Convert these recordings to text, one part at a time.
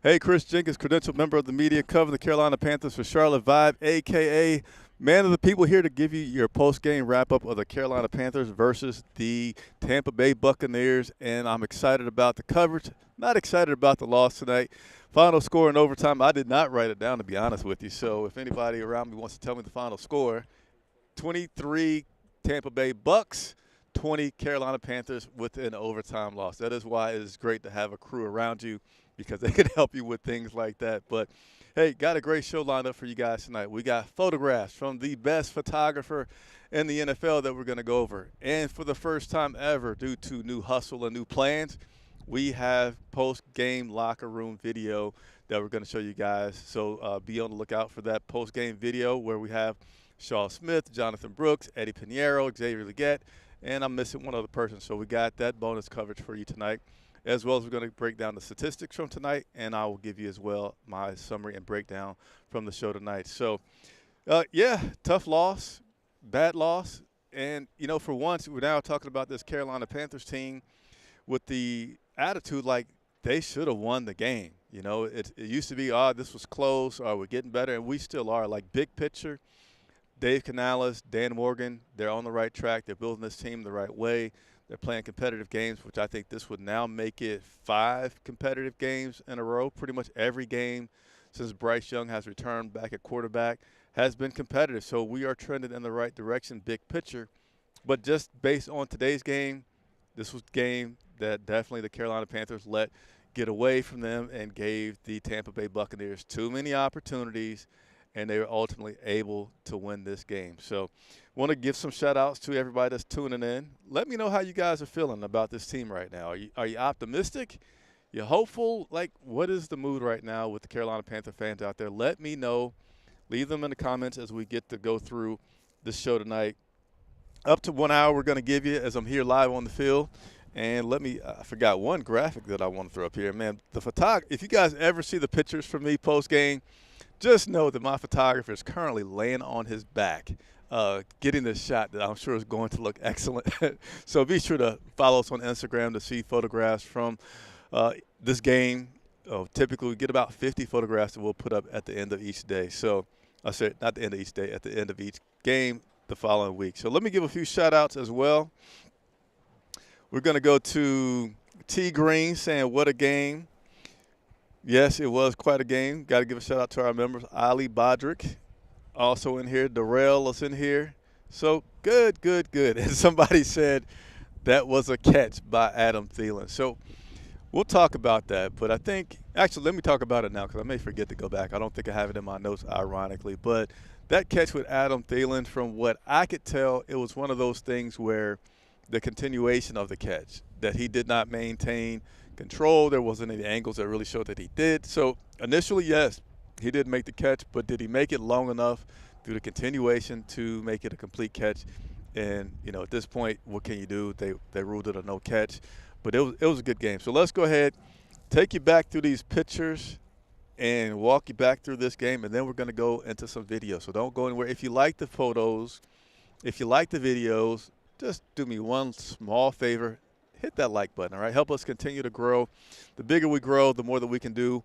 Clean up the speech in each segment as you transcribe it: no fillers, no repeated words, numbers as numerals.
Hey, Chris Jenkins, credentialed member of the media, covering the Carolina Panthers for Charlotte Vibe, a.k.a. Man of the People, here to give you your post-game wrap-up of the Carolina Panthers versus the Tampa Bay Buccaneers, and I'm excited about the coverage, not excited about the loss tonight. Final score in overtime, I did not write it down, to be honest with you, so if anybody around me wants to tell me the final score, 23 Tampa Bay Bucks, 20 Carolina Panthers with an overtime loss. That is why it is great to have a crew around you, because they can help you with things like that. But, hey, got a great show lined up for you guys tonight. We got photographs from the best photographer in the NFL that we're going to go over. And for the first time ever, due to new hustle and new plans, we have post-game locker room video that we're going to show you guys. So be on the lookout for that post-game video where we have Shaw Smith, Jonathan Brooks, Eddy Pineiro, Xavier Legette, and I'm missing one other person. So we got that bonus coverage for you tonight, as well as we're going to break down the statistics from tonight, and I will give you as well my summary and breakdown from the show tonight. So, yeah, tough loss, bad loss. And, you know, for once, we're now talking about this Carolina Panthers team with the attitude like they should have won the game. You know, it used to be, this was close, we're getting better, and we still are. Like, big picture, Dave Canales, Dan Morgan, they're on the right track. They're building this team the right way. They're playing competitive games, which I think this would now make it 5 competitive games in a row. Pretty much every game since Bryce Young has returned back at quarterback has been competitive. So we are trending in the right direction, big picture. But just based on today's game, this was a game that definitely the Carolina Panthers let get away from them and gave the Tampa Bay Buccaneers too many opportunities, and they were ultimately able to win this game. So want to give some shout-outs to everybody that's tuning in. Let me know how you guys are feeling about this team right now. Are you optimistic? You hopeful? Like, what is the mood right now with the Carolina Panther fans out there? Let me know. Leave them in the comments as we get to go through this show tonight. Up to 1 hour we're going to give you as I'm here live on the field. And I forgot one graphic that I want to throw up here. Man, if you guys ever see the pictures from me post-game, just know that my photographer is currently laying on his back, getting this shot that I'm sure is going to look excellent. So be sure to follow us on Instagram to see photographs from this game. Typically, we get about 50 photographs that we'll put up at the end of each day. So I said not the end of each day, at the end of each game the following week. So let me give a few shout-outs as well. We're going to go to T. Green saying, what a game. Yes, it was quite a game. Got to give a shout-out to our members. Ali Bodrick also in here. Darrell is in here. So good. And somebody said that was a catch by Adam Thielen. So we'll talk about that. But I think – actually, let me talk about it now because I may forget to go back. I don't think I have it in my notes, ironically. But that catch with Adam Thielen, from what I could tell, it was one of those things where the continuation of the catch, that he did not maintain control. There wasn't any angles that really showed that he did. So initially, yes, he did make the catch, but did he make it long enough through the continuation to make it a complete catch? And, you know, at this point, what can you do? They ruled it a no catch. But it was a good game. So let's go ahead, take you back through these pictures and walk you back through this game, and then we're going to go into some videos. So don't go anywhere. If you like the photos, if you like the videos, just do me one small favor. Hit that like button, all right? Help us continue to grow. The bigger we grow, the more that we can do.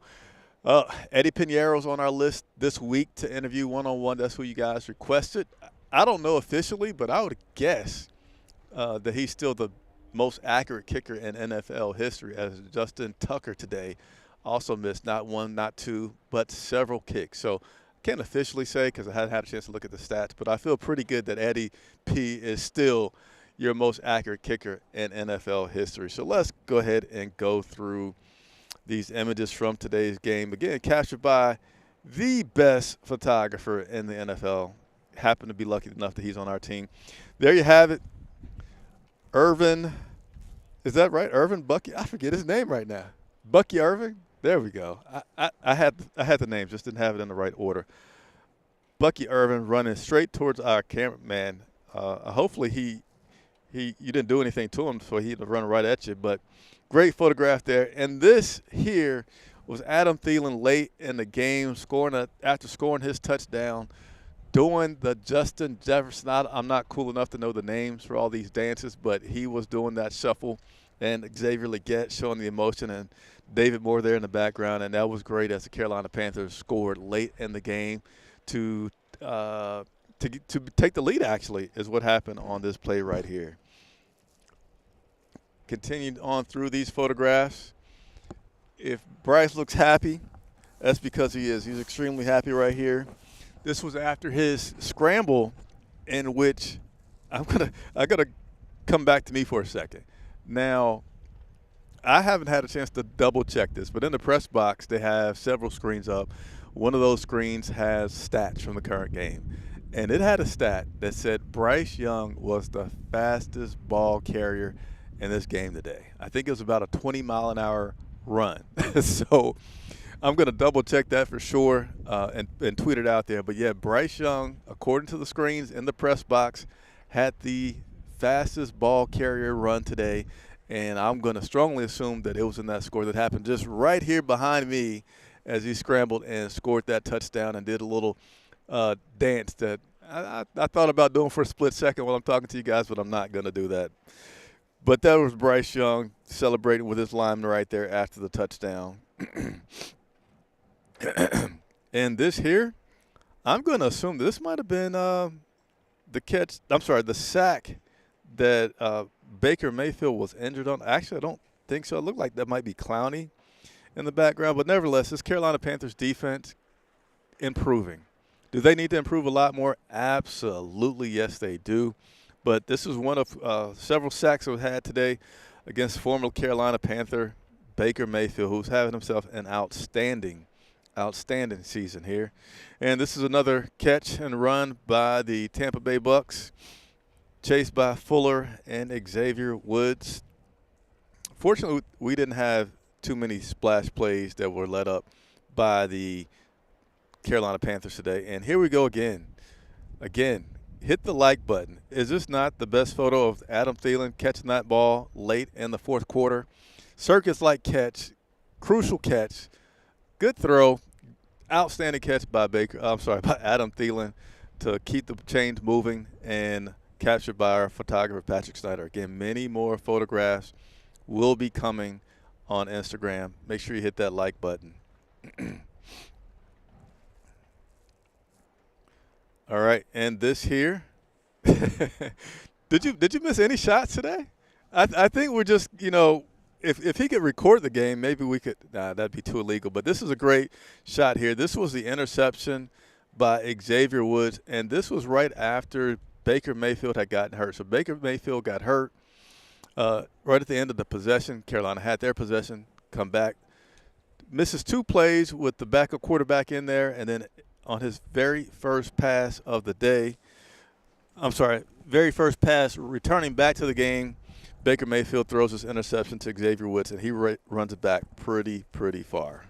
Eddy Pineiro's on our list this week to interview one-on-one. That's who you guys requested. I don't know officially, but I would guess that he's still the most accurate kicker in NFL history, as Justin Tucker today also missed not one, not two, but several kicks. So can't officially say because I hadn't had a chance to look at the stats, but I feel pretty good that Eddie P is still your most accurate kicker in NFL history. So let's go ahead and go through these images from today's game. Again, captured by the best photographer in the NFL. Happen to be lucky enough that he's on our team. There you have it. Irvin, is that right? Irvin Bucky? I forget his name right now. Bucky Irvin? There we go. I had the name, just didn't have it in the right order. Bucky Irvin running straight towards our cameraman. Hopefully you didn't do anything to him, so he'd run right at you. But great photograph there. And this here was Adam Thielen late in the game, after scoring his touchdown, doing the Justin Jefferson. I'm not cool enough to know the names for all these dances, but he was doing that shuffle. And Xavier Legette showing the emotion and David Moore there in the background, and that was great as the Carolina Panthers scored late in the game to take the lead, actually, is what happened on this play right here. Continued on through these photographs. If Bryce looks happy, that's because he is. He's extremely happy right here. This was after his scramble, in which I gotta come back to me for a second. Now, I haven't had a chance to double check this, but in the press box they have several screens up. One of those screens has stats from the current game, and it had a stat that said Bryce Young was the fastest ball carrier in this game today. I think it was about a 20-mile-an-hour run. So I'm going to double check that for sure and tweet it out there. But yeah, Bryce Young, according to the screens in the press box, had the fastest ball carrier run today. And I'm going to strongly assume that it was in that score that happened just right here behind me as he scrambled and scored that touchdown and did a little dance that I thought about doing for a split second while I'm talking to you guys, but I'm not going to do that. But that was Bryce Young celebrating with his lineman right there after the touchdown. And this here, I'm going to assume this might have been the sack that Baker Mayfield was injured on. Actually, I don't think so. It looked like that might be Clowney in the background. But nevertheless, this Carolina Panthers defense improving. Do they need to improve a lot more? Absolutely, yes, they do. But this is one of several sacks we've had today against former Carolina Panther Baker Mayfield, who's having himself an outstanding season here. And this is another catch and run by the Tampa Bay Bucks, chased by Fuller and Xavier Woods. Fortunately, we didn't have too many splash plays that were led up by the Carolina Panthers today. And here we go again. Hit the like button. Is this not the best photo of Adam Thielen catching that ball late in the fourth quarter? Circus-like catch, crucial catch, good throw, outstanding catch by by Adam Thielen to keep the chains moving and captured by our photographer, Patrick Snyder. Again, many more photographs will be coming on Instagram. Make sure you hit that like button. All right, and this here. Did you miss any shots today? I think we're just, if he could record the game, maybe we could. Nah, that'd be too illegal. But this is a great shot here. This was the interception by Xavier Woods, and this was right after Baker Mayfield had gotten hurt. So Baker Mayfield got hurt right at the end of the possession. Carolina had their possession, come back, misses two plays with the backup quarterback in there, and then on his very first pass of the day, very first pass returning back to the game, Baker Mayfield throws his interception to Xavier Woods, and he runs it back pretty far.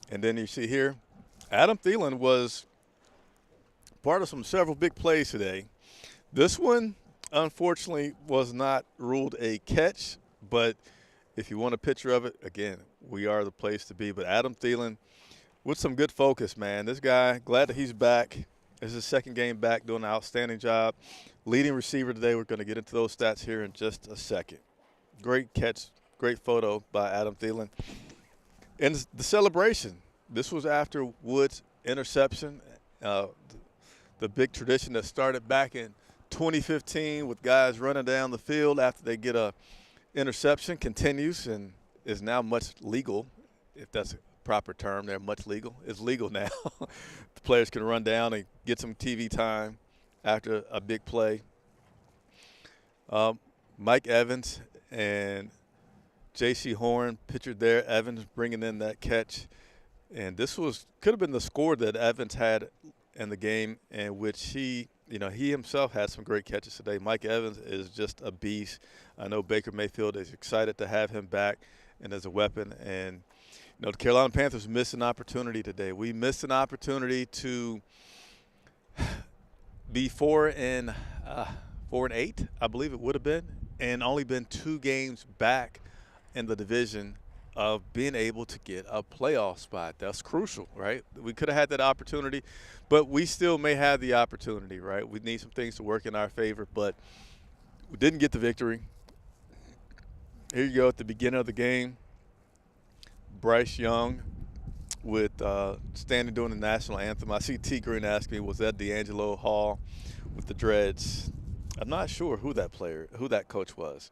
And then you see here, Adam Thielen was part of several big plays today. This one, unfortunately, was not ruled a catch, but if you want a picture of it, again, we are the place to be. But Adam Thielen with some good focus, man. This guy, glad that he's back. This is his second game back, doing an outstanding job. Leading receiver today. We're going to get into those stats here in just a second. Great catch, great photo by Adam Thielen. And the celebration. This was after Woods' interception, the big tradition that started back in 2015 with guys running down the field after they get a interception continues and is now much legal, if that's a proper term. They're much legal. It's legal now. The players can run down and get some TV time after a big play. Mike Evans and J.C. Horn pictured there. Evans bringing in that catch. And this could have been the score that Evans had in the game, in which he himself had some great catches today. Mike Evans is just a beast. I know Baker Mayfield is excited to have him back and as a weapon. And, the Carolina Panthers missed an opportunity today. We missed an opportunity to be 4-8, I believe it would have been, and only been 2 games back in the division of being able to get a playoff spot. That's crucial, right? We could have had that opportunity, but we still may have the opportunity, right? We need some things to work in our favor, but we didn't get the victory. Here you go at the beginning of the game. Bryce Young with standing doing the national anthem. I see T. Green ask me, was that D'Angelo Hall with the dreads? I'm not sure who that coach was.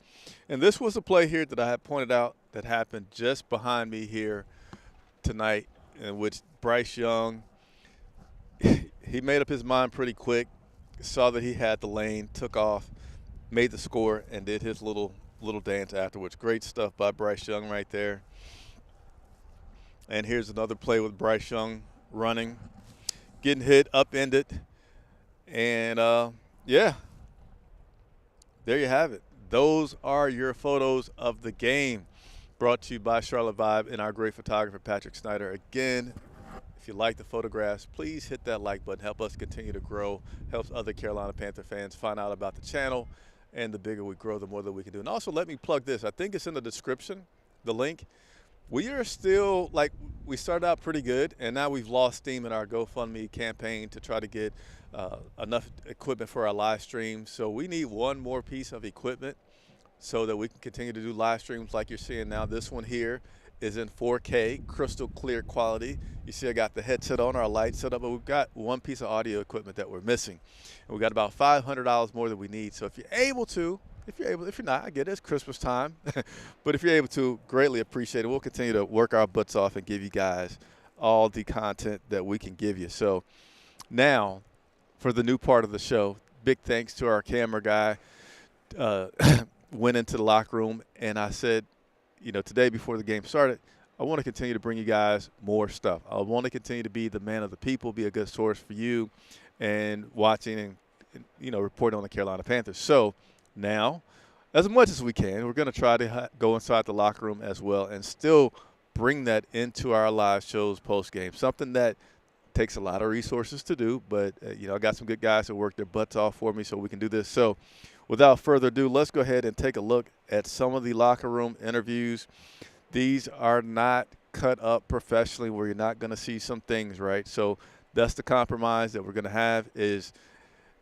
And this was a play here that I had pointed out that happened just behind me here tonight, in which Bryce Young, he made up his mind pretty quick, saw that he had the lane, took off, made the score, and did his little dance afterwards. Great stuff by Bryce Young right there. And here's another play with Bryce Young running, getting hit, upended, and yeah. There you have it. Those are your photos of the game, brought to you by Charlotte Vibe and our great photographer, Patrick Snyder. Again, if you like the photographs, please hit that like button. Help us continue to grow. Helps other Carolina Panther fans find out about the channel. And the bigger we grow, the more that we can do. And also, let me plug this. I think it's in the description, the link. We are still, like, we started out pretty good, and now we've lost steam in our GoFundMe campaign to try to get enough equipment for our live stream. So we need one more piece of equipment so that we can continue to do live streams like you're seeing now. This one here is in 4K, crystal clear quality. You see I got the headset on, our lights set up, but we've got one piece of audio equipment that we're missing. And we got about $500 more than we need. So if you're able to, if you're not, I get it, it's Christmas time. But if you're able to, greatly appreciate it. We'll continue to work our butts off and give you guys all the content that we can give you. So now, for the new part of the show, big thanks to our camera guy. Went into the locker room, and I said, today before the game started, I want to continue to bring you guys more stuff. I want to continue to be the man of the people, be a good source for you, and watching and reporting on the Carolina Panthers. So now, as much as we can, we're going to try to go inside the locker room as well and still bring that into our live shows post-game, something that takes a lot of resources to do, but I got some good guys that work their butts off for me so we can do this. So without further ado, let's go ahead and take a look at some of the locker room interviews. These are not cut up professionally where you're not going to see some things, right? So that's the compromise that we're going to have, is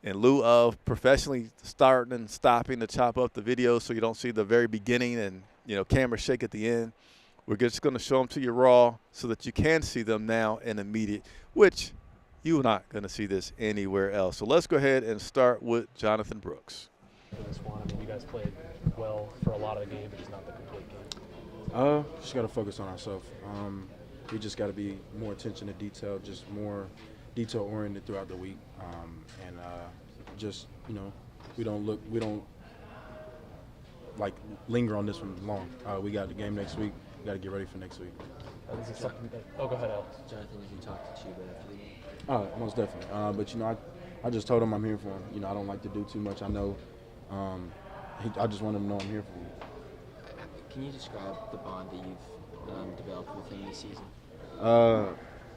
in lieu of professionally starting and stopping to chop up the video so you don't see the very beginning and camera shake at the end. We're just going to show them to you raw so that you can see them now and immediate, which you're not going to see this anywhere else. So let's go ahead and start with Jonathan Brooks. For this one, you guys played well for a lot of the game, but just not the complete game. Just got to focus on ourselves. We just got to be more attention to detail, just more detail-oriented throughout the week, and we don't linger on this one long. We got the game next week. We got to get ready for next week. This is something that, go ahead, Alex. Jonathan, did you talk to Chuba after the game? Most definitely. But I just told him I'm here for him. I don't like to do too much. I know. I just want him to know I'm here for him. Can you describe the bond that you've developed with him this season?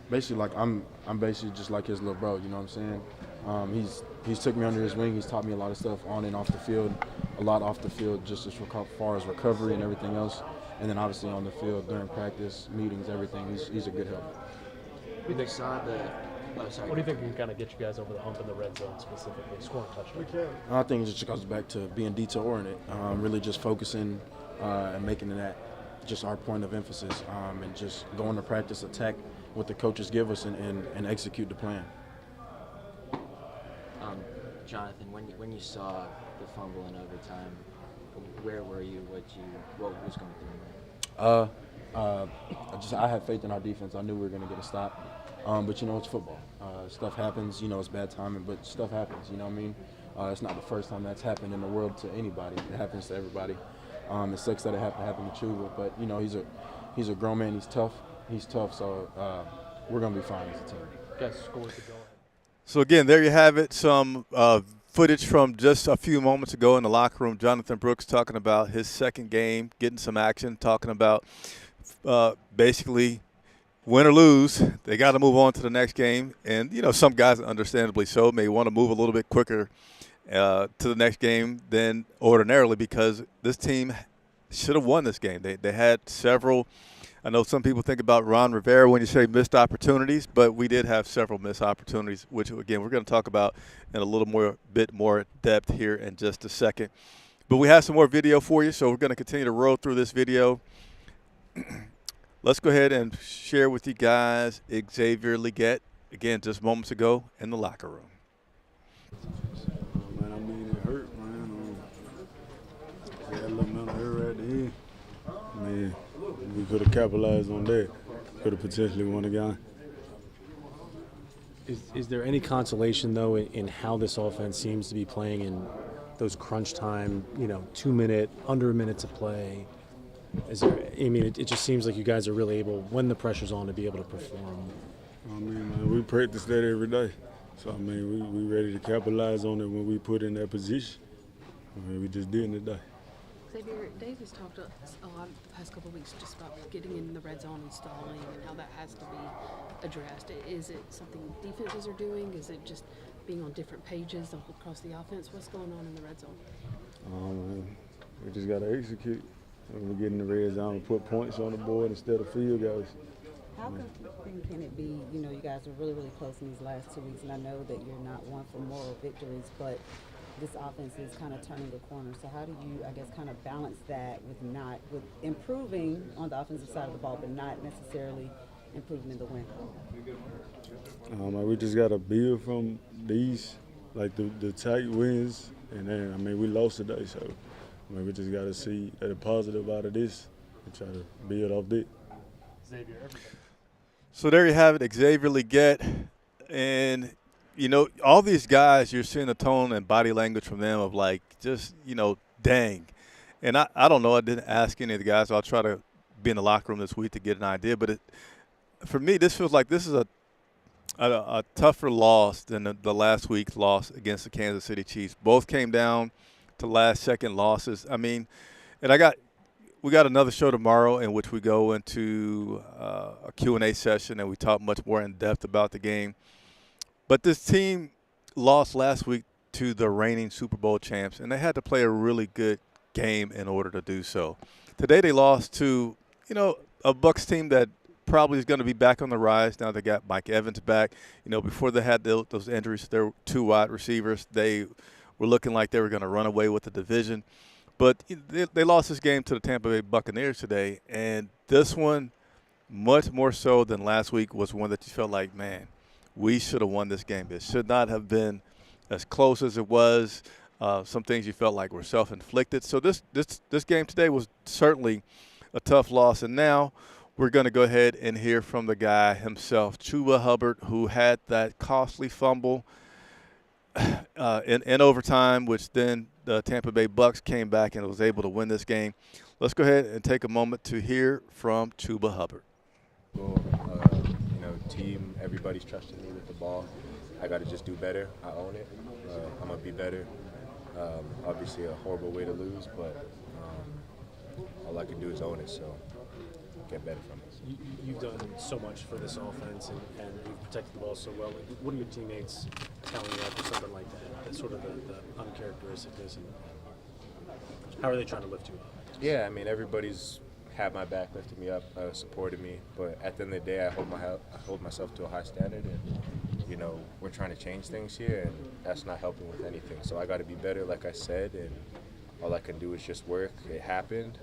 Basically, I'm basically just like his little bro. You know what I'm saying? He's took me under his wing. He's taught me a lot of stuff on and off the field, a lot off the field, just as far as recovery and everything else. And then obviously on the field during practice, meetings, everything. He's a good help. What do you think can kind of get you guys over the hump in the red zone specifically, scoring touchdowns? I think it just goes back to being detail-oriented, really just focusing and making that just our point of emphasis, and just going to practice, attack what the coaches give us, and execute the plan. Jonathan, when you saw the fumble in overtime, where were you? What was going through? I had faith in our defense. I knew we were going to get a stop. But it's football. Stuff happens. It's bad timing, but stuff happens. You know what I mean? It's not the first time that's happened in the world to anybody. It happens to everybody. It sucks that it happened to Chuba, but he's a grown man. He's tough. So we're gonna be fine as a team. Guys, scored to go. So again, there you have it. Some footage from just a few moments ago in the locker room. Jonathan Brooks talking about his second game, getting some action, talking about basically win or lose, they got to move on to the next game. And, some guys, understandably so, may want to move a little bit quicker to the next game than ordinarily, because this team should have won this game. They had several I know some people think about Ron Rivera when you say missed opportunities, but we did have several missed opportunities, which, again, we're going to talk about in a little bit more depth here in just a second. But we have some more video for you, so we're going to continue to roll through this video. Let's go ahead and share with you guys Xavier Legette, again, just moments ago in the locker room. Man, I mean, it hurt, man. We had a little mental error at the end. I mean, we could have capitalized on that. Could have potentially won the game. Is there any consolation, though, in how this offense seems to be playing in those crunch time, 2 minute, under a minute to play? Is there? I mean, it just seems like you guys are really able, when the pressure's on, to be able to perform. I mean, man, we practice that every day. So, I mean, we ready to capitalize on it when we put in that position. I mean, we just did it today. Xavier, Dave has talked a lot the past couple of weeks just about getting in the red zone and stalling and how that has to be addressed. Is it something defenses are doing? Is it just being on different pages across the offense? What's going on in the red zone? Man, we just got to execute. When we get in the red zone and put points on the board instead of field goals. How confusing can it be? You guys are really, really close in these last 2 weeks, and I know that you're not one for moral victories, but this offense is kind of turning the corner. So how do you, I guess, kind of balance that with improving on the offensive side of the ball, but not necessarily improving in the win? We just got to build from these, like the tight wins, and then, I mean, we lost today, so we just got to see a positive out of this and try to build off that. So there you have it, Xavier Legette. And, all these guys, you're seeing the tone and body language from them of like just, dang. And I don't know. I didn't ask any of the guys. I'll try to be in the locker room this week to get an idea. But for me, this feels like this is a tougher loss than the last week's loss against the Kansas City Chiefs. Both came down to last-second losses. I mean, and we got another show tomorrow in which we go into a Q&A session and we talk much more in depth about the game. But this team lost last week to the reigning Super Bowl champs, and they had to play a really good game in order to do so. Today they lost to, a Bucs team that probably is going to be back on the rise. Now they got Mike Evans back. Before they had those injuries to their two wide receivers, they were looking like they were going to run away with the division. But they lost this game to the Tampa Bay Buccaneers today, and this one, much more so than last week, was one that you felt like, man, we should have won this game. It should not have been as close as it was. Some things you felt like were self-inflicted. So this game today was certainly a tough loss. And now we're going to go ahead and hear from the guy himself, Chuba Hubbard, who had that costly fumble in overtime, which then the Tampa Bay Bucs came back and was able to win this game. Let's go ahead and take a moment to hear from Chuba Hubbard. Well, team, everybody's trusting me with the ball. I got to just do better. I own it. I'm going to be better. Obviously a horrible way to lose, but all I can do is own it, so get better from it. You've done so much for this offense, and you've protected the ball so well. What are your teammates telling you after something like that? That's sort of the uncharacteristicness, and how are they trying to lift you up? Yeah, I mean, everybody's had my back, lifted me up, supported me, but at the end of the day, I hold myself to a high standard, and we're trying to change things here, and that's not helping with anything. So I got to be better, like I said, and all I can do is just work. It happened.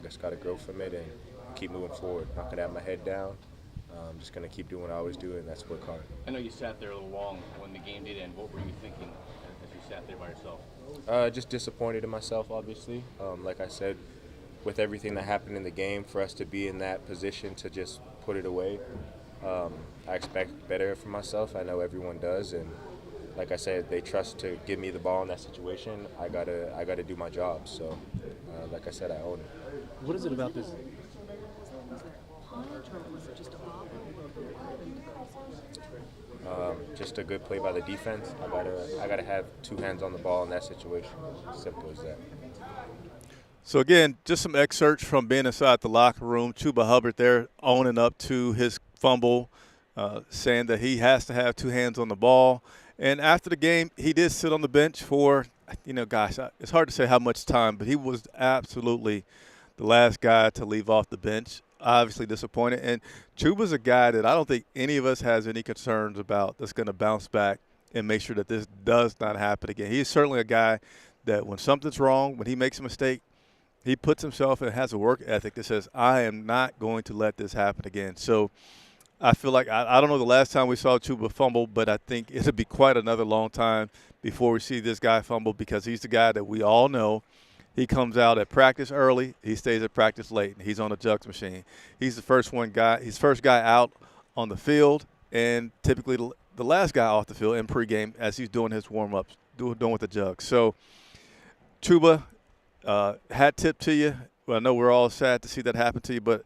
Just got to grow from it and keep moving forward. Not gonna have my head down. I'm just gonna keep doing what I always do, and that's work hard. I know you sat there a little long when the game did end. What were you thinking as you sat there by yourself? Just disappointed in myself, obviously. Like I said, with everything that happened in the game, for us to be in that position to just put it away, I expect better from myself. I know everyone does, and like I said, they trust to give me the ball in that situation. I gotta do my job. So, like I said, I own it. What is it about this? Just a good play by the defense. I gotta have two hands on the ball in that situation. Simple as that. So again, just some excerpts from being inside the locker room. Chuba Hubbard there owning up to his fumble, saying that he has to have two hands on the ball. And after the game, he did sit on the bench for, gosh, it's hard to say how much time, but he was absolutely the last guy to leave off the bench. obviously disappointed. And Chuba's a guy that I don't think any of us has any concerns about that's going to bounce back and make sure that this does not happen again. He's certainly a guy that when something's wrong, when he makes a mistake, he puts himself and has a work ethic that says, I am not going to let this happen again. So I feel like I don't know the last time we saw Chuba fumble, but I think it'll be quite another long time before we see this guy fumble because he's the guy that we all know. He comes out at practice early. He stays at practice late. And he's on the jugs machine. He's the first guy. He's first guy out on the field, and typically the last guy off the field in pregame as he's doing his warm-ups, doing with the jugs. So, Chuba, hat tip to you. Well, I know we're all sad to see that happen to you, but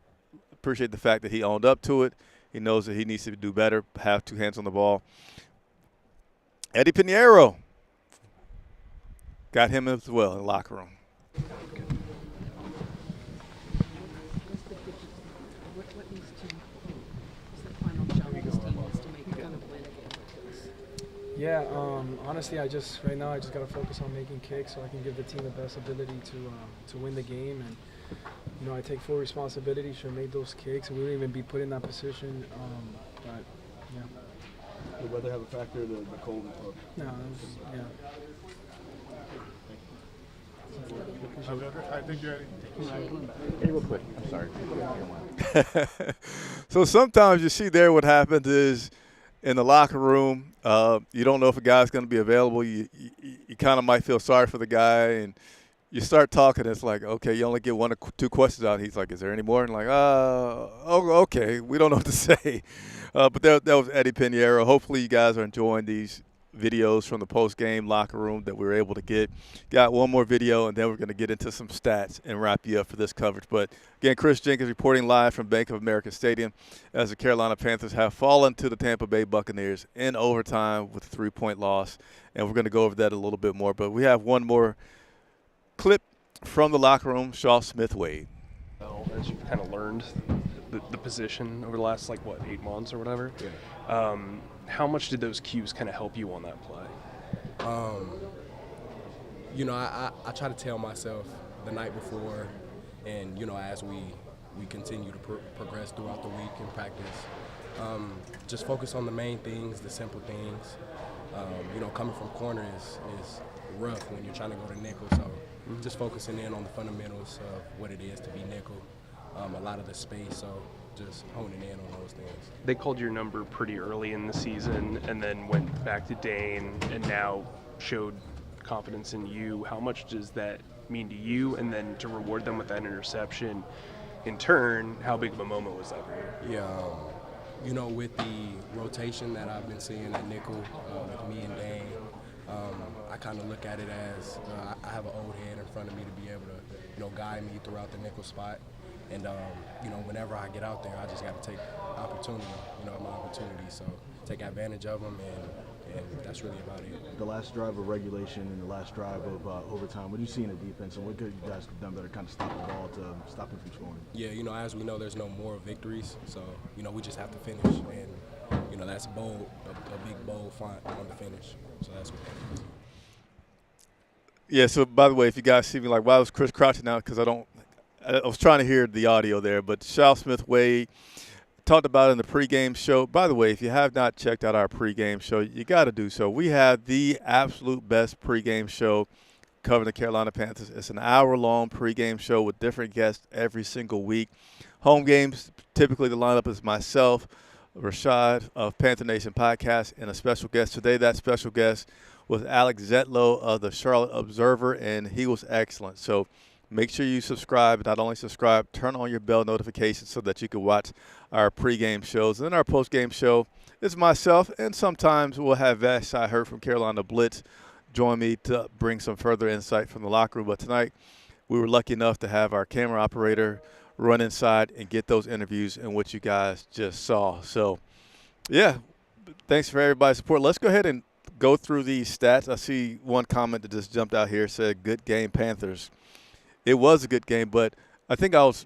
appreciate the fact that he owned up to it. He knows that he needs to do better, have two hands on the ball. Eddy Pineiro got him as well in the locker room. What needs to, what's the final job this team needs to make to kind of win again? Yeah, honestly, right now I just gotta focus on making kicks so I can give the team the best ability to win the game. And you know, I take full responsibility. Should have made those kicks, and we wouldn't even be put in that position. But yeah. Would weather have a factor? The cold? No, it was, yeah. I think you're ready. Hey, real quick. I'm sorry. So sometimes you see there what happens is in the locker room, you don't know if a guy's going to be available. You kind of might feel sorry for the guy, and you start talking. It's like, okay, you only get one or two questions out. He's like, is there any more? And like, oh, okay, we don't know what to say. But that was Eddy Pineiro. Hopefully you guys are enjoying these videos from the post-game locker room that we were able to get. Got one more video, and then we're going to get into some stats and wrap you up for this coverage. But, again, Chris Jenkins reporting live from Bank of America Stadium as the Carolina Panthers have fallen to the Tampa Bay Buccaneers in overtime with a 3-point loss. And we're going to go over that a little bit more. But we have one more clip from the locker room, Shaw Smith-Wade. As you've kind of learned the position over the last, 8 months or whatever. Yeah. How much did those cues kind of help you on that play? I try to tell myself the night before, and as we continue to progress throughout the week in practice, just focus on the main things, the simple things. Coming from corner is rough when you're trying to go to nickel, so just focusing in on the fundamentals of what it is to be nickel, a lot of the space, so just honing in on those things. They called your number pretty early in the season and then went back to Dane and now showed confidence in you. How much does that mean to you? And then to reward them with that interception, in turn, how big of a moment was that for you? Yeah, with the rotation that I've been seeing at nickel with me and Dane, I kind of look at it as I have an old head in front of me to be able to, guide me throughout the nickel spot. And, whenever I get out there, I just got to take opportunity, my opportunity. So take advantage of them, and that's really about it. The last drive of regulation and the last drive of overtime, what do you see in the defense, and what could you guys have done better to kind of stop the ball to stop him from scoring? Yeah, as we know, there's no moral victories. So, we just have to finish. And, that's bold, a big, bold font on the finish. So that's what that is. Yeah, so by the way, if you guys see me like, why was Chris crouching out? Because I was trying to hear the audio there, but Shaw Smith-Wade talked about it in the pregame show. By the way, if you have not checked out our pregame show, you got to do so. We have the absolute best pregame show covering the Carolina Panthers. It's an hour-long pregame show with different guests every single week. Home games, typically the lineup is myself, Rashad of Panther Nation Podcast, and a special guest. Today, that special guest was Alex Zetlow of the Charlotte Observer, and he was excellent. So make sure you subscribe. Not only subscribe, turn on your bell notifications so that you can watch our pregame shows. And then our postgame show is myself, and sometimes we'll have Vash Heard from Carolina Blitz join me to bring some further insight from the locker room. But tonight, we were lucky enough to have our camera operator run inside and get those interviews and what you guys just saw. So, yeah, thanks for everybody's support. Let's go ahead and go through these stats. I see one comment that just jumped out here, said, good game, Panthers. It was a good game, but I think let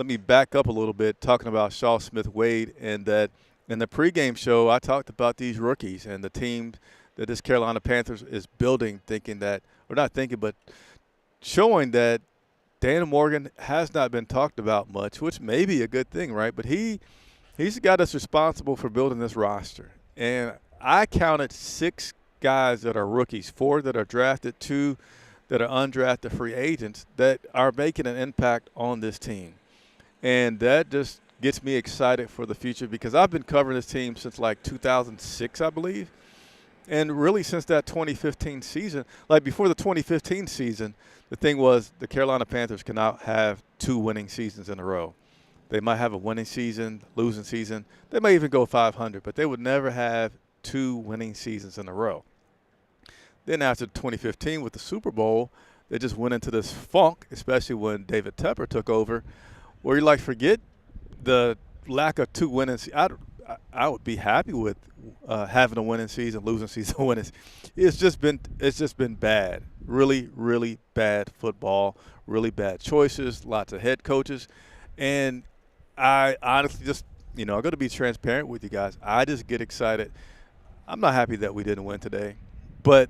me back up a little bit, talking about Shaw Smith-Wade, and that in the pregame show, I talked about these rookies and the team that this Carolina Panthers is building, but showing that Dana Morgan has not been talked about much, which may be a good thing, right? But he's the guy that's responsible for building this roster. And I counted 6 guys that are rookies, 4 that are drafted, 2 that are undrafted free agents that are making an impact on this team. And that just gets me excited for the future because I've been covering this team since like 2006, I believe. And really since that 2015 season, like before the 2015 season, the thing was the Carolina Panthers cannot have 2 winning seasons in a row. They might have a winning season, losing season. They may even go 500, but they would never have 2 winning seasons in a row. Then after 2015 with the Super Bowl, they just went into this funk, especially when David Tepper took over, where you like forget the lack of 2 winning seasons. I would be happy with having a winning season, losing season, winning. It's just been bad, really, really bad football, really bad choices, lots of head coaches, and I honestly just, I'm going to be transparent with you guys. I just get excited. I'm not happy that we didn't win today, but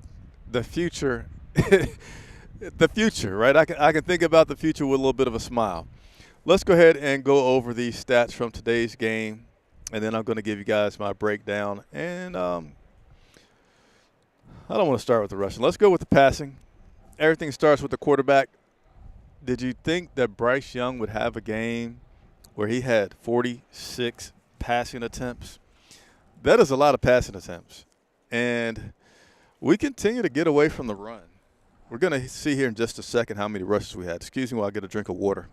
the future, the future, right? I can think about the future with a little bit of a smile. Let's go ahead and go over these stats from today's game. And then I'm going to give you guys my breakdown. And I don't want to start with the rushing. Let's go with the passing. Everything starts with the quarterback. Did you think that Bryce Young would have a game where he had 46 passing attempts? That is a lot of passing attempts. And we continue to get away from the run. We're going to see here in just a second how many rushes we had. Excuse me while I get a drink of water.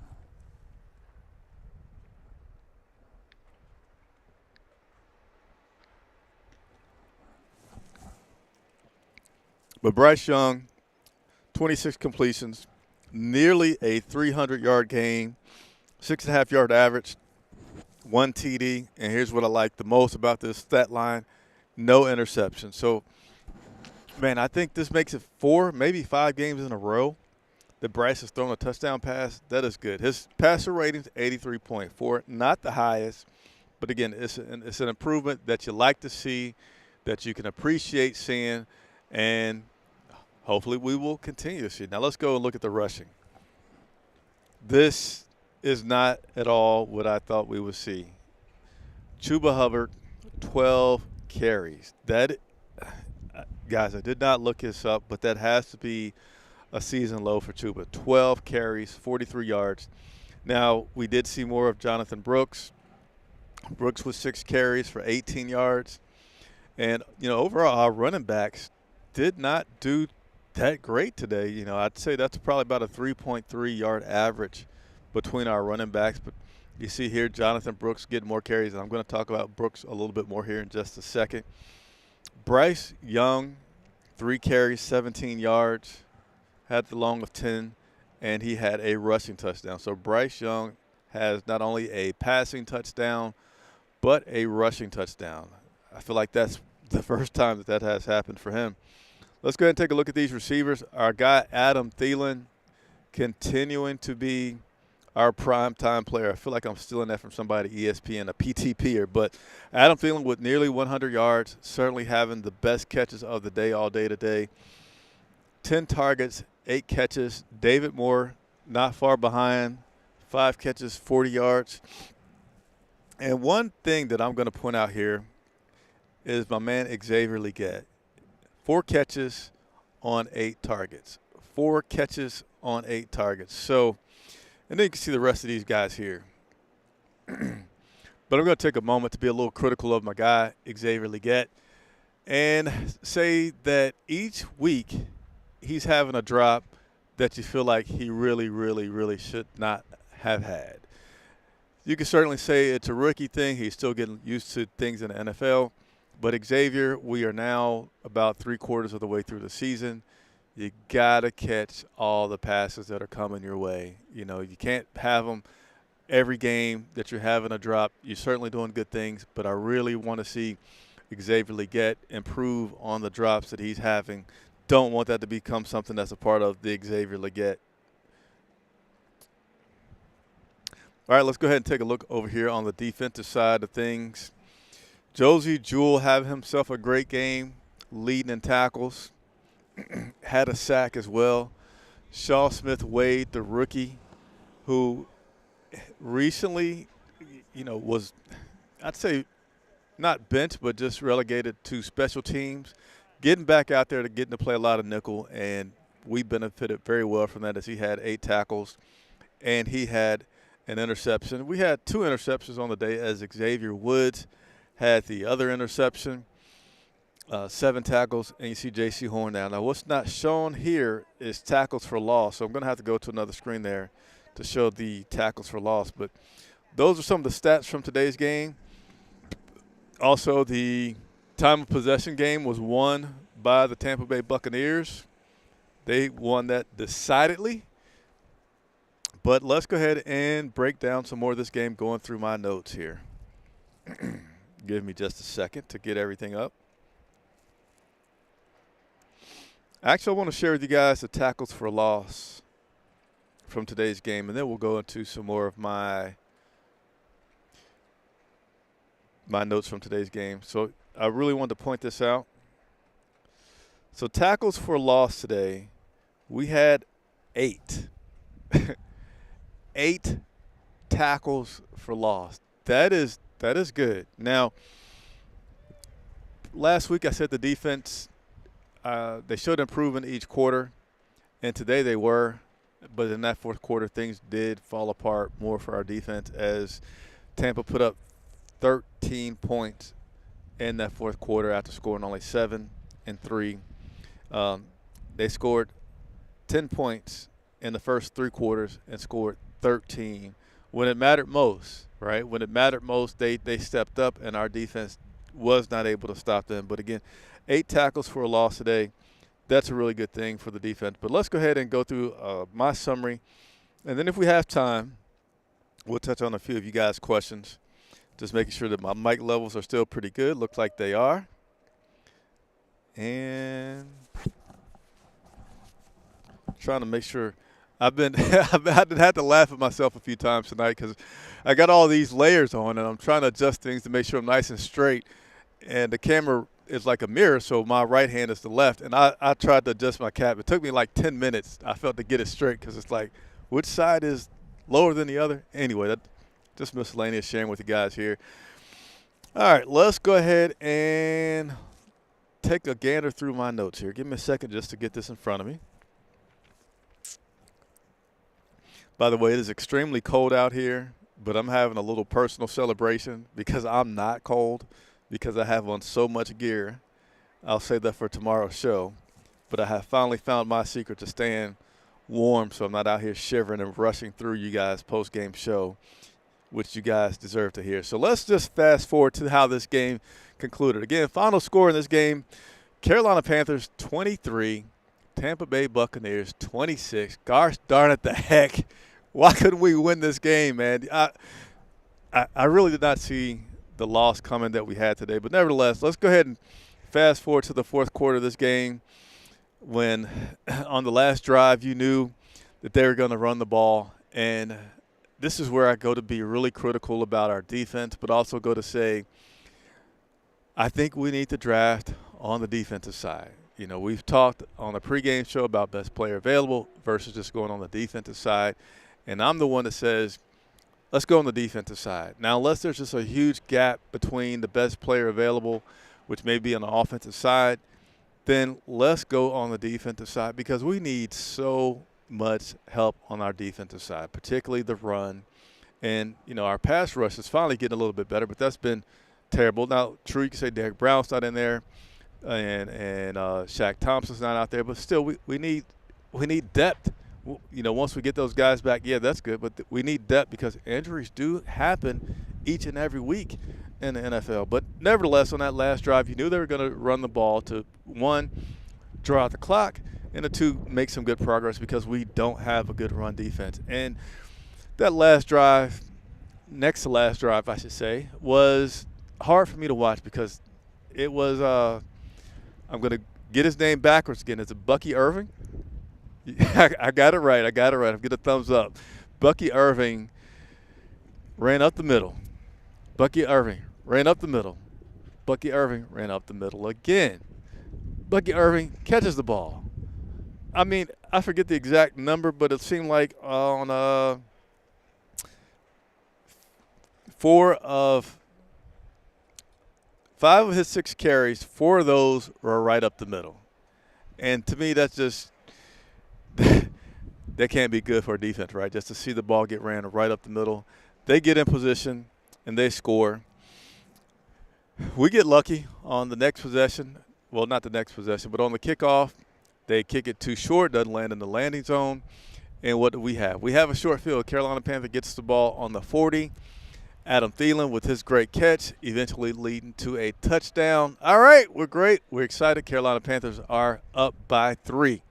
But Bryce Young, 26 completions, nearly a 300-yard game, 6.5-yard average, 1 TD. And here's what I like the most about this stat line, no interception. So, man, I think this makes it 4, maybe 5 games in a row that Bryce has thrown a touchdown pass. That is good. His passer rating's 83.4, not the highest. But, again, it's an improvement that you like to see, that you can appreciate seeing, and hopefully we will continue to see. Now let's go and look at the rushing. This is not at all what I thought we would see. Chuba Hubbard, 12 carries. That, guys, I did not look this up, but that has to be a season low for Chuba. 12 carries, 43 yards. Now, we did see more of Jonathan Brooks. Brooks with 6 carries for 18 yards. And, overall, our running backs did not do that great today. I'd say that's probably about a 3.3-yard average between our running backs. But you see here Jonathan Brooks getting more carries, and I'm going to talk about Brooks a little bit more here in just a second. Bryce Young, 3 carries, 17 yards, had the long of 10, and he had a rushing touchdown. So Bryce Young has not only a passing touchdown, but a rushing touchdown. I feel like that's the first time that has happened for him. Let's go ahead and take a look at these receivers. Our guy Adam Thielen continuing to be our primetime player. I feel like I'm stealing that from somebody, ESPN, a PTPer. But Adam Thielen with nearly 100 yards, certainly having the best catches of the day all day today. 10 targets, 8 catches. David Moore not far behind, 5 catches, 40 yards. And one thing that I'm going to point out here is my man Xavier Legette. 4 catches on 8 targets. 4 catches on 8 targets. So, and then you can see the rest of these guys here. But I'm going to take a moment to be a little critical of my guy, Xavier Legette, and say that each week he's having a drop that you feel like he really, really, really should not have had. You can certainly say it's a rookie thing. He's still getting used to things in the NFL. But Xavier, we are now about 3/4 of the way through the season. You got to catch all the passes that are coming your way. You can't have them every game that you're having a drop. You're certainly doing good things, but I really want to see Xavier Legette improve on the drops that he's having. Don't want that to become something that's a part of the Xavier Legette. All right, let's go ahead and take a look over here on the defensive side of things. Josie Jewell had himself a great game, leading in tackles, had a sack as well. Shaw Smith-Wade, the rookie, who recently, was, I'd say, not bench, but just relegated to special teams, getting back out there to getting to play a lot of nickel, and we benefited very well from that as he had 8 tackles and he had an interception. We had 2 interceptions on the day as Xavier Woods had the other interception, 7 tackles, and you see J.C. Horn down. Now, what's not shown here is tackles for loss, so I'm going to have to go to another screen there to show the tackles for loss. But those are some of the stats from today's game. Also, the time of possession game was won by the Tampa Bay Buccaneers. They won that decidedly. But let's go ahead and break down some more of this game going through my notes here. Give me just a second to get everything up. Actually, I want to share with you guys the tackles for loss from today's game, and then we'll go into some more of my notes from today's game. So I really wanted to point this out. So tackles for loss today, we had 8. 8 tackles for loss. That is good. Now, last week I said the defense, they showed improvement each quarter, and today they were. But in that fourth quarter, things did fall apart more for our defense as Tampa put up 13 points in that fourth quarter after scoring only 7 and 3. They scored 10 points in the first 3 quarters and scored 13 when it mattered most, right? When it mattered most, they stepped up, and our defense was not able to stop them. But, again, 8 tackles for a loss today. That's a really good thing for the defense. But let's go ahead and go through my summary. And then if we have time, we'll touch on a few of you guys' questions. Just making sure that my mic levels are still pretty good. Looks like they are. And trying to make sure. I've had to laugh at myself a few times tonight because I got all these layers on, and I'm trying to adjust things to make sure I'm nice and straight. And the camera is like a mirror, so my right hand is the left. And I tried to adjust my cap. It took me like 10 minutes, I felt, to get it straight because it's like, which side is lower than the other? Anyway, that just miscellaneous sharing with you guys here. All right, let's go ahead and take a gander through my notes here. Give me a second just to get this in front of me. By the way, it is extremely cold out here, but I'm having a little personal celebration because I'm not cold, because I have on so much gear. I'll save that for tomorrow's show. But I have finally found my secret to staying warm so I'm not out here shivering and rushing through you guys' post-game show, which you guys deserve to hear. So let's just fast forward to how this game concluded. Again, final score in this game, Carolina Panthers 23, Tampa Bay Buccaneers 26. Gosh darn it, the heck. Why couldn't we win this game, man? I really did not see the loss coming that we had today. But nevertheless, let's go ahead and fast forward to the fourth quarter of this game when on the last drive you knew that they were going to run the ball. And this is where I go to be really critical about our defense, but also go to say I think we need to draft on the defensive side. You know, we've talked on the pregame show about best player available versus just going on the defensive side. And I'm the one that says, let's go on the defensive side. Now, unless there's just a huge gap between the best player available, which may be on the offensive side, then let's go on the defensive side because we need so much help on our defensive side, particularly the run. And, you know, our pass rush is finally getting a little bit better, but that's been terrible. Now, true, you can say Derek Brown's not in there and Shaq Thompson's not out there, but still we need depth. You know, once we get those guys back, yeah, that's good. But we need depth because injuries do happen each and every week in the NFL. But nevertheless, on that last drive, you knew they were going to run the ball to, 1, draw out the clock, and to 2, make some good progress because we don't have a good run defense. And that last drive, next to last drive, I should say, was hard for me to watch because it was I'm going to get his name backwards again. Is it Bucky Irving? I got it right. I'm getting a thumbs up. Bucky Irving ran up the middle. Bucky Irving ran up the middle. Bucky Irving ran up the middle again. Bucky Irving catches the ball. I mean, I forget the exact number, but it seemed like on 5 of his 6 carries, 4 of those were right up the middle. And to me, that's just that can't be good for a defense, right? Just to see the ball get ran right up the middle. They get in position, and they score. We get lucky on the next possession. Well, not the next possession, but on the kickoff, they kick it too short, doesn't land in the landing zone. And what do we have? We have a short field. Carolina Panther gets the ball on the 40. Adam Thielen with his great catch, eventually leading to a touchdown. All right, we're great. We're excited. Carolina Panthers are up by 3.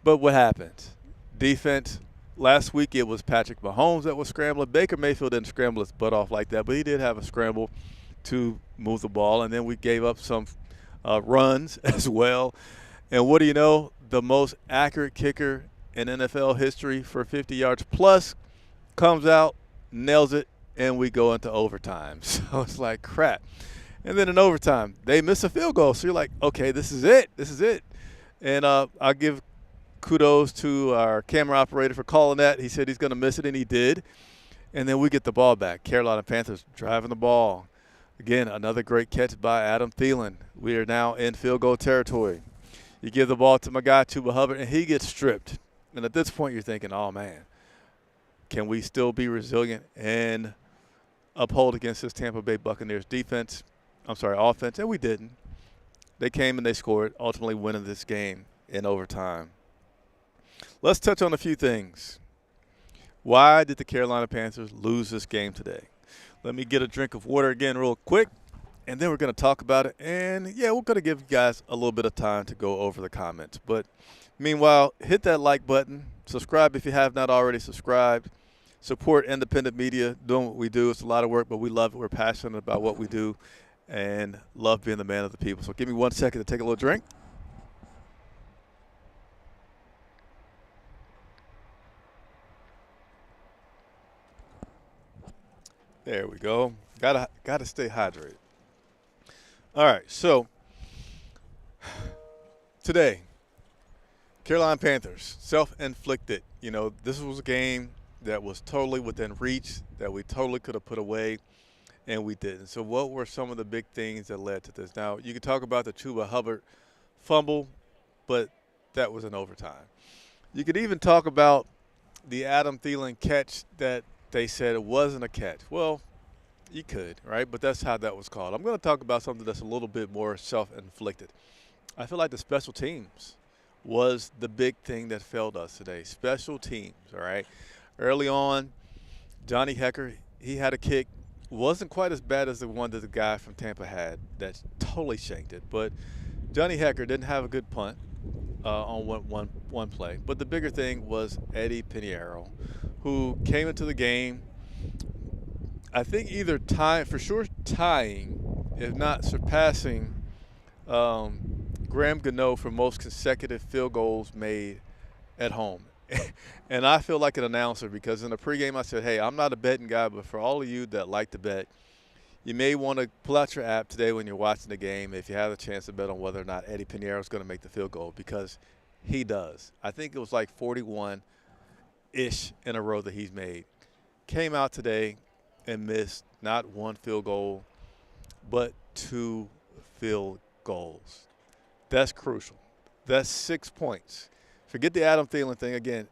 But what happens? Defense, last week it was Patrick Mahomes that was scrambling. Baker Mayfield didn't scramble his butt off like that, but he did have a scramble to move the ball. And then we gave up some runs as well. And what do you know? The most accurate kicker in NFL history for 50 yards plus comes out, nails it, and we go into overtime. So it's like crap. And then in overtime, they miss a field goal. So you're like, okay, this is it. This is it. And I'll give kudos to our camera operator for calling that. He said he's going to miss it, and he did. And then we get the ball back. Carolina Panthers driving the ball. Again, another great catch by Adam Thielen. We are now in field goal territory. You give the ball to my guy, Chuba Hubbard, and he gets stripped. And at this point, you're thinking, oh, man, can we still be resilient and uphold against this Tampa Bay Buccaneers offense? And we didn't. They came and they scored, ultimately winning this game in overtime. Let's touch on a few things. Why did the Carolina Panthers lose this game today? Let me get a drink of water again real quick, and then we're going to talk about it. And, yeah, we're going to give you guys a little bit of time to go over the comments. But meanwhile, hit that like button. Subscribe if you have not already subscribed. Support independent media, doing what we do. It's a lot of work, but we love it. We're passionate about what we do and love being the man of the people. So give me 1 second to take a little drink. There we go. Gotta stay hydrated. All right, so today, Carolina Panthers, self-inflicted. You know, this was a game that was totally within reach, that we totally could have put away, and we didn't. So what were some of the big things that led to this? Now, you could talk about the Chuba Hubbard fumble, but that was in overtime. You could even talk about the Adam Thielen catch that they said it wasn't a catch. Well, you could, right? But that's how that was called. I'm going to talk about something that's a little bit more self-inflicted. I feel like the special teams was the big thing that failed us today. Special teams, all right? Early on, Johnny Hekker, he had a kick. Wasn't quite as bad as the one that the guy from Tampa had that totally shanked it. But Johnny Hekker didn't have a good punt on one play. But the bigger thing was Eddy Pineiro, who came into the game, I think either tying, if not surpassing, Graham Gano for most consecutive field goals made at home. And I feel like an announcer because in the pregame I said, hey, I'm not a betting guy, but for all of you that like to bet, you may want to pull out your app today when you're watching the game if you have a chance to bet on whether or not Eddy Pineiro is going to make the field goal, because he does. I think it was like 41-ish in a row that he's made. Came out today and missed not one field goal, but 2 field goals. That's crucial. That's 6 points. Forget the Adam Thielen thing. Again,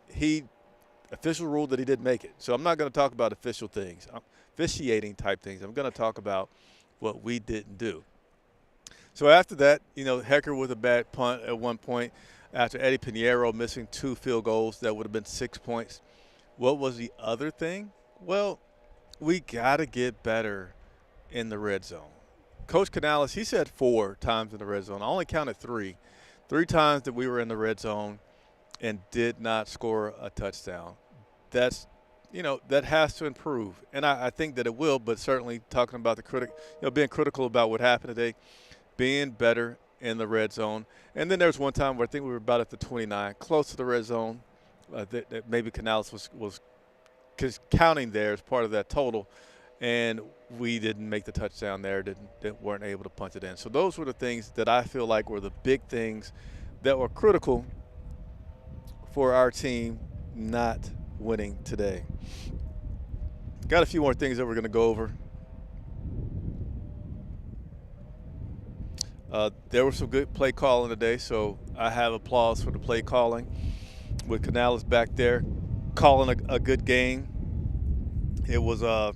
official ruled that he didn't make it. So I'm not going to talk about official things, officiating type things. I'm going to talk about what we didn't do. So after that, you know, Hekker with a bad punt at one point. After Eddy Pineiro missing 2 field goals, that would have been 6 points. What was the other thing? Well, we got to get better in the red zone. Coach Canales, he said 4 times in the red zone. I only counted 3. 3 times that we were in the red zone and did not score a touchdown. That's, you know, that has to improve. And I think that it will, but certainly talking about being critical about what happened today, being better in the red zone. And then there was one time where I think we were about at the 29, close to the red zone, that maybe Canales was counting there as part of that total, and we didn't make the touchdown there, weren't able to punch it in. So those were the things that I feel like were the big things that were critical for our team not winning today. Got a few more things that we're going to go over. There was some good play calling today, so I have applause for the play calling with Canales back there calling a good game. It was a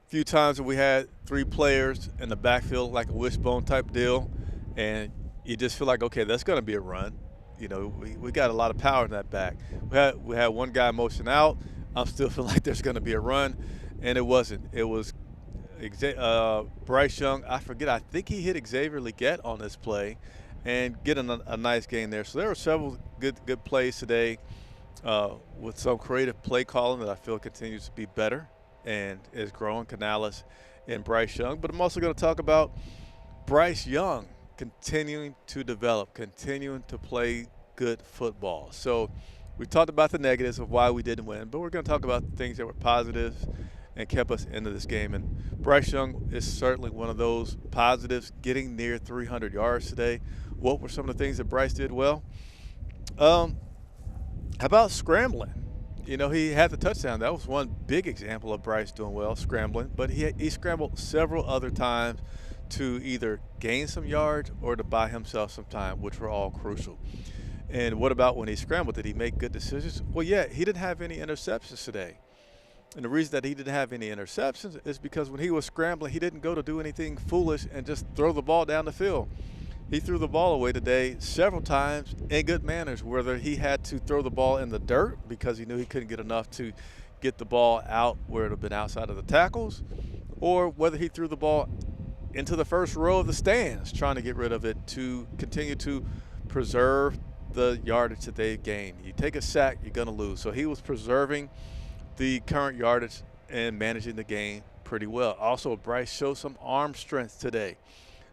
few times that we had 3 players in the backfield, like a wishbone type deal, and you just feel like, okay, that's going to be a run. You know, we got a lot of power in that back. We had one guy motion out. I'm still feeling like there's going to be a run, and it wasn't. It was Bryce Young. I think he hit Xavier Leggett on this play and getting a nice game there. So there were several good plays today with some creative play calling that I feel continues to be better and is growing, Canales and Bryce Young. But I'm also going to talk about Bryce Young continuing to develop, continuing to play good football. So we talked about the negatives of why we didn't win, but we're going to talk about the things that were positives and kept us into this game. And Bryce Young is certainly one of those positives, getting near 300 yards today. What were some of the things that Bryce did well? How about scrambling? You know, he had the touchdown. That was one big example of Bryce doing well, scrambling. But he scrambled several other times to either gain some yards or to buy himself some time, which were all crucial. And what about when he scrambled? Did he make good decisions? Well, yeah, he didn't have any interceptions today. And the reason that he didn't have any interceptions is because when he was scrambling, he didn't go to do anything foolish and just throw the ball down the field. He threw the ball away today several times in good manners, whether he had to throw the ball in the dirt because he knew he couldn't get enough to get the ball out where it would have been outside of the tackles, or whether he threw the ball into the first row of the stands, trying to get rid of it to continue to preserve the yardage that they gained. You take a sack, you're going to lose. So he was preserving the current yardage and managing the game pretty well. Also, Bryce showed some arm strength today.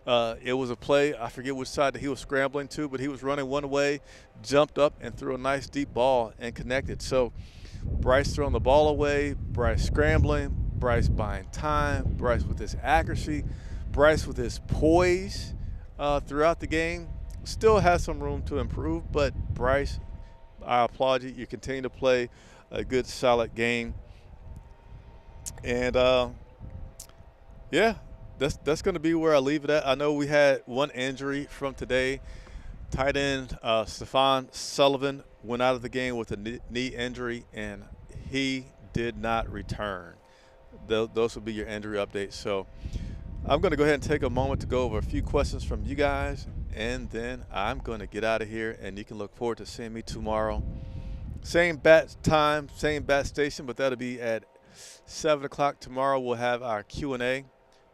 It was a play, I forget which side that he was scrambling to, but he was running one way, jumped up and threw a nice deep ball and connected. So Bryce throwing the ball away, Bryce scrambling, Bryce buying time, Bryce with his accuracy, Bryce with his poise throughout the game. Still has some room to improve, but Bryce, I applaud you. You continue to play a good, solid game. And, yeah. That's going to be where I leave it at. I know we had one injury from today. Tight end Stefan Sullivan went out of the game with a knee injury, and he did not return. Those will be your injury updates. So I'm going to go ahead and take a moment to go over a few questions from you guys, and then I'm going to get out of here, and you can look forward to seeing me tomorrow. Same bat time, same bat station, but that'll be at 7 o'clock tomorrow. We'll have our Q&A.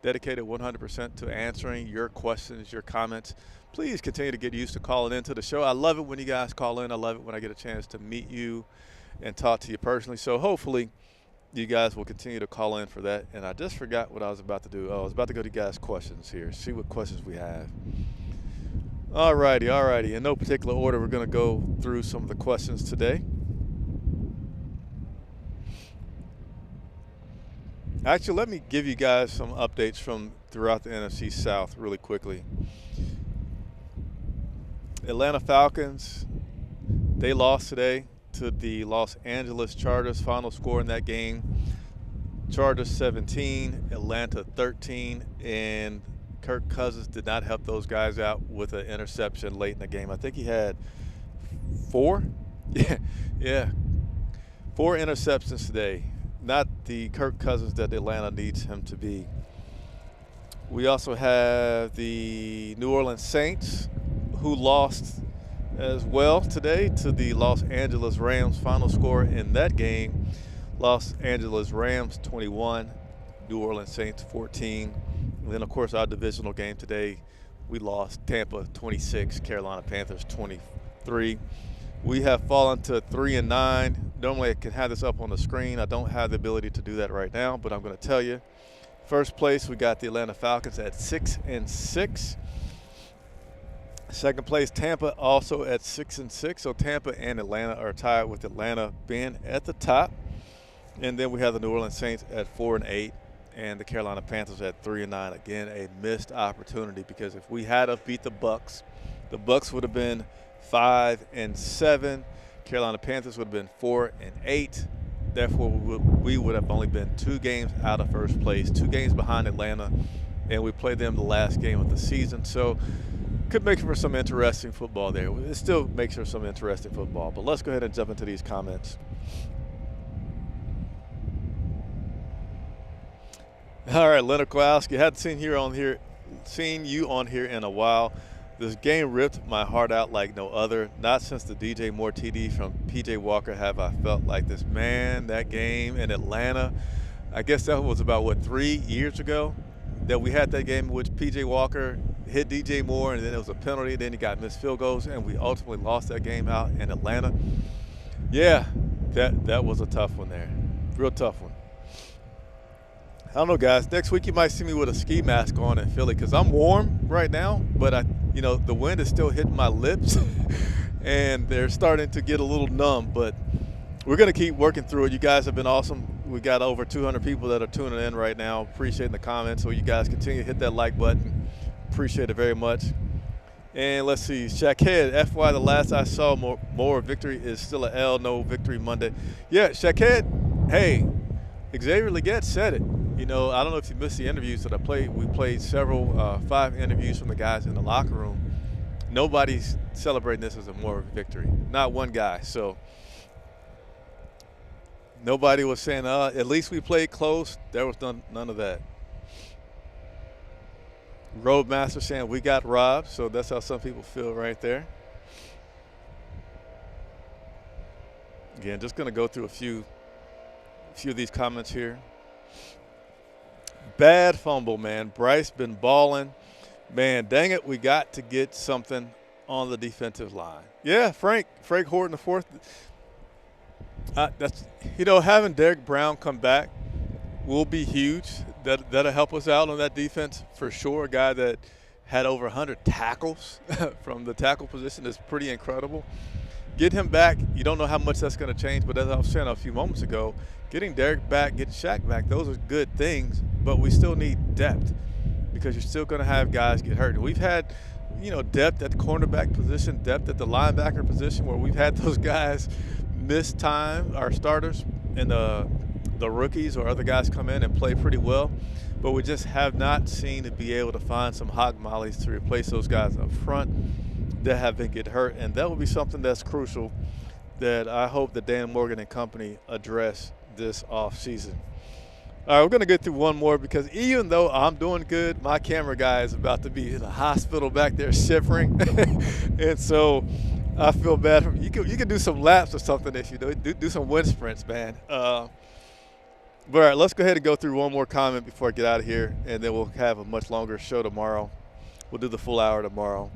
Dedicated 100% to answering your questions, your comments. Please continue to get used to calling into the show. I love it when you guys call in. I love it when I get a chance to meet you and talk to you personally. So hopefully you guys will continue to call in for that. And I just forgot what I was about to do. I was about to go to you guys' questions here, see what questions we have. All righty. In no particular order, we're going to go through some of the questions today. Actually, let me give you guys some updates from throughout the NFC South really quickly. Atlanta Falcons, they lost today to the Los Angeles Chargers. Final score in that game, Chargers 17, Atlanta 13, and Kirk Cousins did not help those guys out with an interception late in the game. I think he had 4? Yeah. 4 interceptions today. Not the Kirk Cousins that Atlanta needs him to be. We also have the New Orleans Saints, who lost as well today to the Los Angeles Rams. Final score in that game, Los Angeles Rams 21, New Orleans Saints 14. And then, of course, our divisional game today, we lost Tampa 26, Carolina Panthers 23. We have fallen to 3-9. Normally I can have this up on the screen. I don't have the ability to do that right now, but I'm going to tell you. First place, we got the Atlanta Falcons at 6-6. Second place, Tampa also at 6-6. So Tampa and Atlanta are tied, with Atlanta being at the top. And then we have the New Orleans Saints at 4-8 and the Carolina Panthers at 3-9. Again, a missed opportunity, because if we had beat the Bucks would have been 5-7. Carolina Panthers would have been 4-8. Therefore, we would have only been 2 games out of first place, 2 games behind Atlanta, and we played them the last game of the season. So could make for some interesting football there. It still makes for some interesting football. But let's go ahead and jump into these comments. All right, Leonard Kowalski, hadn't seen you on here in a while. This game ripped my heart out like no other. Not since the DJ Moore TD from PJ Walker have I felt like this. Man, that game in Atlanta, I guess that was about, what, 3 years ago that we had that game in which PJ Walker hit DJ Moore, and then it was a penalty, then he got missed field goals, and we ultimately lost that game out in Atlanta. Yeah, that was a tough one there. Real tough one. I don't know, guys. Next week you might see me with a ski mask on in Philly because I'm warm right now, but the wind is still hitting my lips and they're starting to get a little numb, but we're going to keep working through it. You guys have been awesome. We got over 200 people that are tuning in right now. Appreciating the comments. So you guys continue to hit that like button. Appreciate it very much. And let's see, Shaqued, FY, the last I saw, more victory is still a L, no victory Monday. Yeah, Shaqued, hey, Xavier Legette said it. I don't know if you missed the interviews that I played. We played several, 5 interviews from the guys in the locker room. Nobody's celebrating this as a moral victory. Not one guy. So nobody was saying, at least we played close. There was none of that. Roadmaster saying we got robbed. So that's how some people feel right there. Again, just going to go through a few of these comments here. Bad fumble, man. Bryce been balling. Man, dang it, we got to get something on the defensive line. Yeah, Frank Horton, the fourth. Having Derek Brown come back will be huge. That'll help us out on that defense for sure. A guy that had over 100 tackles from the tackle position is pretty incredible. Get him back. You don't know how much that's going to change, but as I was saying a few moments ago, getting Derek back, getting Shaq back, those are good things, but we still need depth because you're still going to have guys get hurt. And we've had, depth at the cornerback position, depth at the linebacker position where we've had those guys miss time, our starters, and the rookies or other guys come in and play pretty well. But we just have not seemed to be able to find some hog mollies to replace those guys up front that have been getting hurt. And that will be something that's crucial that I hope that Dan Morgan and company address this offseason. All right, we're going to get through one more because even though I'm doing good, my camera guy is about to be in the hospital back there shivering. And so I feel bad for him. You can do some laps or something if you do some wind sprints, man. But all right, let's go ahead and go through one more comment before I get out of here, and then we'll have a much longer show tomorrow. We'll do the full hour tomorrow.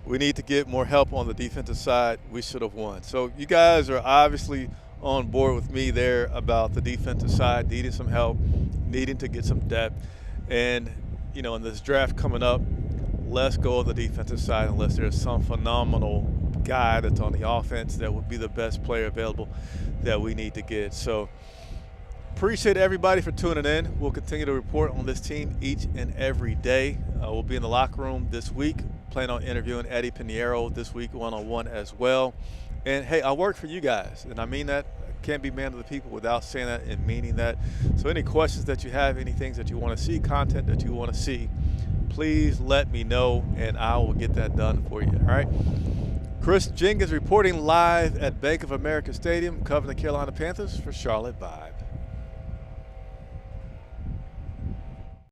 We need to get more help on the defensive side. We should have won. So you guys are obviously on board with me there about the defensive side, needing some help, needing to get some depth. And, in this draft coming up, let's go on the defensive side unless there's some phenomenal guy that's on the offense that would be the best player available that we need to get. So appreciate everybody for tuning in. We'll continue to report on this team each and every day. We'll be in the locker room this week. Plan on interviewing Eddy Pineiro this week one-on-one as well. And, hey, I work for you guys, and I mean that. I can't be man of the people without saying that and meaning that. So any questions that you have, any things that you want to see, content that you want to see, please let me know, and I will get that done for you, all right? Chris Jenkins reporting live at Bank of America Stadium, covering the Carolina Panthers for Charlotte Vibe.